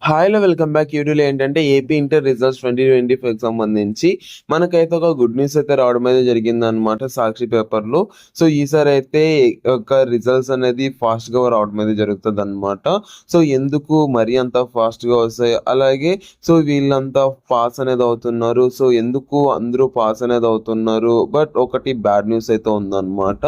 హాయ్‌లో welcome back. ఈ వీడియోలో ఏంటంటే ఏపీ ఇంటర్ రిజల్ట్స్ 2025కి సంబంధించి మనకైతే ఒక గుడ్ న్యూస్ అయితే రావడం అయితే జరిగిందనమాట సాక్షి పేపర్‌లో. సో, ఈసారి అయితే ఒక రిజల్ట్స్ అనేది ఫాస్ట్‌గా రావడం అయితే జరుగుతదనమాట. సో, ఎందుకు మరీ అంత ఫాస్ట్‌గా వస్తాయి? అలాగే సో, వీళ్ళంతా పాస్ అనేది అవుతున్నారు. సో, ఎందుకు అందరూ పాస్ అనేది అవుతున్నారు? బట్ ఒకటి బ్యాడ్ న్యూస్ అయితే ఉందనమాట.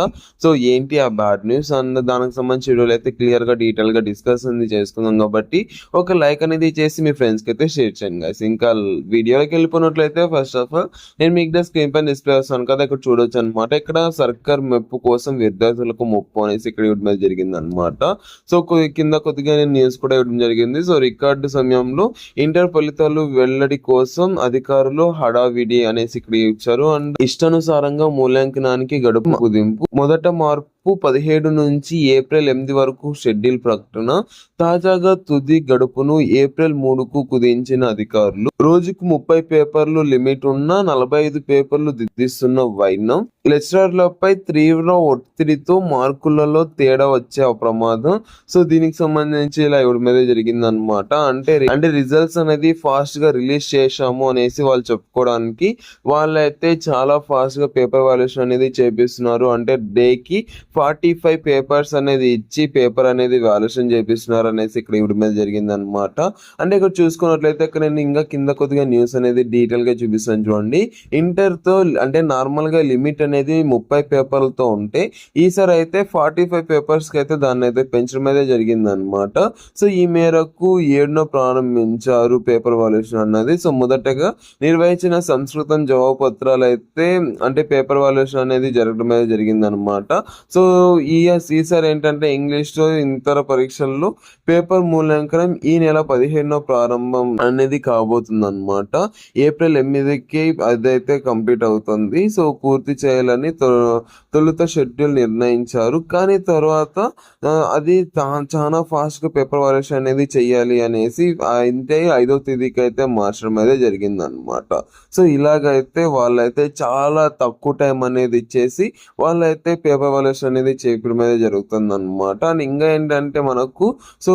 సో, ఏంటి ఆ బ్యాడ్ న్యూస్ అన్న దానికి సంబంధించి వీడియోలో అయితే క్లియర్‌గా డీటెయిల్‌గా డిస్కస్ అనేది చేసుకుందాం కాబట్టి ఒక లైక్ అనేది చేసి మీ ఫ్రెండ్స్‌కి అయితే షేర్ చేయండి గైస్. ఇంకా వీడియోలోకి వెళ్ళిపోయినట్లయితే ఫస్ట్ ఆఫ్ ఆల్ నేను మీకు స్క్రీన్ పైన డిస్ప్లే చేస్తాను కదా, ఇక్కడ చూడొచ్చు అనమాట. ఇక్కడ సర్కార్ మెప్పు కోసం విద్యార్థులకు ముప్పు అనేసి ఇక్కడ ఇవ్వడం మీద జరిగిందనమాట. సో, కింద కొద్దిగా నేను న్యూస్ కూడా ఇవ్వడం జరిగింది. సో, రికార్డు సమయంలో ఇంటర్ ఫలితాలు వెల్లడి కోసం అధికారులు హడావిడి అనేసి ఇక్కడ ఇచ్చారు. అండ్ ఇష్టానుసారంగా మూల్యాంకనానికి గడుపు కుదింపు మొదట మార్పు 17 నుంచి ఏప్రిల్ 8 వరకు షెడ్యూల్ ప్రకటన. తాజాగా తుది గడుపును ఏప్రిల్ 3కు కుదించిన అధికారులు. రోజుకు 30 పేపర్లు లిమిట్ ఉన్న 45 పేపర్లు దిద్దిస్తున్న వైనం. లెక్చరర్లపై తీవ్ర ఒత్తిడితో మార్కులలో తేడా వచ్చే ప్రమాదం. సో, దీనికి సంబంధించి ఇలా ఇవ్వడం మీద జరిగిందనమాట. అంటే రిజల్ట్స్ అనేది ఫాస్ట్ గా రిలీజ్ చేశాము అనేసి వాళ్ళు చెప్పుకోవడానికి వాళ్ళైతే చాలా ఫాస్ట్ గా పేపర్ వాల్యుయేషన్ అనేది చేపిస్తున్నారు. అంటే డేకి 45 పేపర్స్ అనేది ఇచ్చి పేపర్ అనేది వాల్యుయేషన్ చేపిస్తున్నారు అనేసి ఇక్కడ ఇవ్వడం మీద జరిగింది అనమాట. అంటే ఇక్కడ చూసుకున్నట్లయితే ఇక్కడ నేను ఇంకా కింద కొద్దిగా న్యూస్ అనేది డీటెయిల్ గా చూపిస్తాను చూడండి. ఇంటర్ తో అంటే నార్మల్ గా లిమిట్ అనేది 30 పేపర్లతో ఉంటే ఈసారి అయితే 45 పేపర్స్ కి అయితే దాన్ని అయితే పెంచడం అయితే జరిగింది అనమాట. సో, ఈ మేరకు 7న ప్రారంభించారు పేపర్ వాల్యుయేషన్ అన్నది. సో, మొదటగా నిర్వహించిన సంస్కృతం జవాబు పత్రాలు అయితే అంటే పేపర్ వాల్యుయేషన్ అనేది జరగడం అయితే జరిగింది అనమాట. సో, ఈసారి ఏంటంటే ఇంగ్లీష్లో ఇతర పరీక్షల్లో పేపర్ మూల్యాంకనం ఈ నెల 15న ప్రారంభం అనేది కాబోతుంది అనమాట. ఏప్రిల్ 8కి అదైతే కంప్లీట్ అవుతుంది. సో, పూర్తి చేయాలని తొలుత షెడ్యూల్ నిర్ణయించారు. కానీ తర్వాత అది చాలా ఫాస్ట్గా పేపర్ వాల్యుయేషన్ అనేది చెయ్యాలి అనేసి అంటే 5వ తేదీకి అయితే మార్చడం అయితే జరిగింది అనమాట. సో, ఇలాగైతే వాళ్ళైతే చాలా తక్కువ టైం అనేది ఇచ్చేసి వాళ్ళైతే పేపర్ వాల్యుయేషన్ అనేది చేయడం అనేది జరుగుతుంది అనమాట. అండ్ ఇంకా ఏంటంటే మనకు సో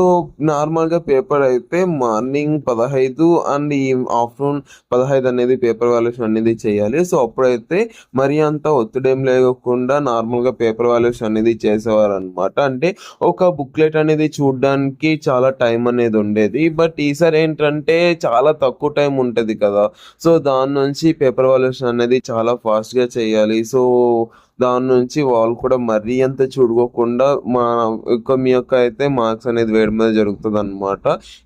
నార్మల్గా పేపర్ అయితే మార్నింగ్ 15 అండ్ ఈ ఆఫ్టర్నూన్ 15 అనేది పేపర్ వాల్యుయేషన్ అనేది చేయాలి. సో, అప్పుడైతే మరీ అంత ఒత్తిడి ఏం లేకుండా నార్మల్గా పేపర్ వాల్యుయేషన్ అనేది చేసేవారు అనమాట. అంటే ఒక బుక్లెట్ అనేది చూడడానికి చాలా టైం అనేది ఉండేది. బట్ ఈసారి ఏంటంటే చాలా తక్కువ టైం ఉంటుంది కదా. సో, దాని నుంచి పేపర్ వాల్యుయేషన్ అనేది చాలా ఫాస్ట్గా చేయాలి. సో, దాని నుంచి వాళ్ళు కూడా మరీ అంత చూడుకోకుండా మీ యొక్క అయితే మార్క్స్ అనేది వేయడం అనేది జరుగుతుంది అనమాట.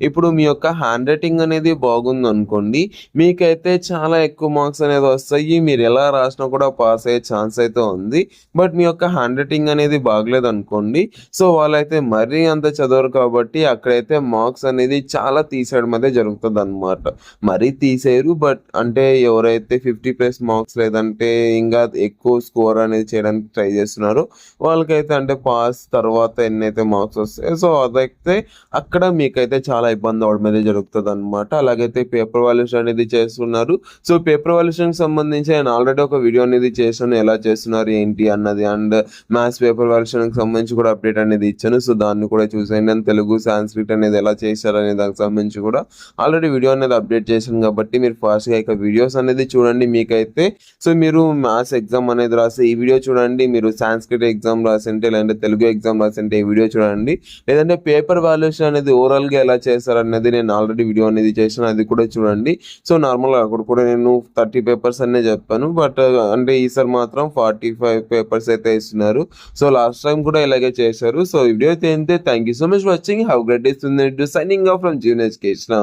ఇప్పుడు మీ యొక్క హ్యాండ్ రైటింగ్ అనేది బాగుంది అనుకోండి, మీకైతే చాలా ఎక్కువ మార్క్స్ అనేది వస్తాయి. మీరు ఎలా రాసినా కూడా పాస్ అయ్యే ఛాన్స్ అయితే ఉంది. బట్ మీ యొక్క హ్యాండ్ రైటింగ్ అనేది బాగలేదు అనుకోండి, సో వాళ్ళైతే మరీ అంత చదవరు కాబట్టి అక్కడైతే మార్క్స్ అనేది చాలా తీసేయడం అయితే జరుగుతుంది అనమాట. మరీ తీసేయరు, బట్ అంటే ఎవరైతే 50+ మార్క్స్ లేదంటే ఇంకా ఎక్కువ స్కోర్ అనేది చేయడానికి ట్రై చేస్తున్నారు వాళ్ళకైతే అంటే పాస్ తర్వాత ఎన్నైతే మార్క్స్ వస్తాయి సో అదైతే అక్కడ మీకైతే చాలా ఇబ్బంది అవడం అనేది జరుగుతుంది అనమాట. అలాగైతే పేపర్ వాల్యుయేషన్ అనేది చేస్తున్నారు. సో, పేపర్ వాల్యుయేషన్ సంబంధించి నేను ఆల్రెడీ ఒక వీడియో అనేది చేశాను, ఎలా చేస్తున్నారు ఏంటి అన్నది. అండ్ మ్యాథ్స్ పేపర్ వాల్యుయేషన్ సంబంధించి కూడా అప్డేట్ అనేది ఇచ్చాను. సో, దాన్ని కూడా చూసేయండి. అండ్ తెలుగు సాంస్క్రిట్ అనేది ఎలా చేశారు అనే దానికి సంబంధించి కూడా ఆల్రెడీ వీడియో అనేది అప్డేట్ చేశాను కాబట్టి మీరు ఫాస్ట్గా ఇక వీడియోస్ అనేది చూడండి. మీకైతే సో మీరు మ్యాథ్స్ ఎగ్జామ్ అనేది రాస్తే ఈ వీడియో చూడండి, మీరు సాంస్క్రిట్ ఎగ్జామ్ రాసింటే లేదంటే తెలుగు ఎగ్జామ్ రాసింటే ఈ వీడియో చూడండి, లేదంటే పేపర్ వాల్యుయేషన్ అనేది ఓవరాల్గా ఎలా చేస్తారు అనేది నేను ఆల్రెడీ వీడియో అనేది చేశాను, అది కూడా చూడండి. సో, నార్మల్గా అక్కడ కూడా నేను 30 పేపర్స్ అనే చెప్పాను. బట్ అంటే ఈసారి మాత్రం 45 పేపర్స్ అయితే ఇస్తున్నారు. సో, లాస్ట్ టైం కూడా ఇలాగే చేశారు. సో, ఈ వీడియో అయితే thank you so much watching. Have great day. Signing off from Jeevan education.